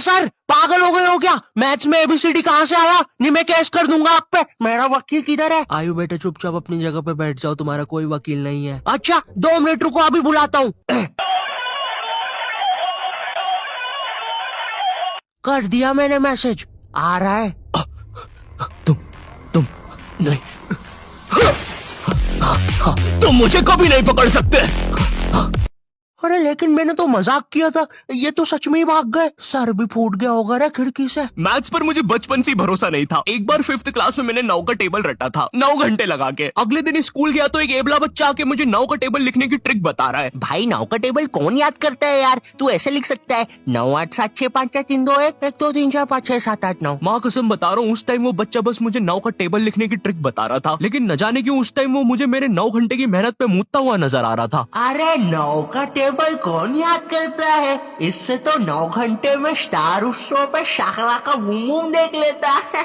Sir पागल हो गए हो क्या? मैथ्स में एबीसीडी कहाँ से आया? नहीं मैं केस कर दूंगा आप पे। मेरा वकील किधर है? आयु बेटे चुपचाप अपनी जगह पे बैठ जाओ, तुम्हारा कोई वकील नहीं है। अच्छा 2 मिनट रुको, अभी बुलाता हूँ। कर दिया मैंने मैसेज, आ रहा है। तुम नहीं, तुम मुझे कभी नहीं पकड़ सकते। अरे लेकिन मैंने तो मजाक किया था, ये तो सच में ही भाग गए। सर भी फूट गया होगा रे खिड़की से। मैथ्स पर मुझे बचपन से ही भरोसा नहीं था। एक बार 5th क्लास में मैंने 9 का टेबल रटा था, 9 घंटे लगा के। अगले दिन स्कूल गया तो एक एबला बच्चा आके मुझे 9 का टेबल लिखने की ट्रिक बता रहा है। भाई 9 का टेबल कौन याद करता है यार? तू ऐसे लिख सकता है 9 8 7 6 5 4 3 2 1 1 2 3 4 5 6 7 8 9। माँ कसम बता रहा हूँ, उस टाइम वो बच्चा बस मुझे 9 का टेबल लिखने की ट्रिक बता रहा था, लेकिन न जाने क्यों उस टाइम वो मुझे मेरे 9 घंटे की मेहनत पे मूतता हुआ नजर आ रहा था। अरे 9 का टेबल कौन याद करता है? इससे तो 9 घंटे में स्टार उत्सव पे शाकला का बूम बूम देख लेता है।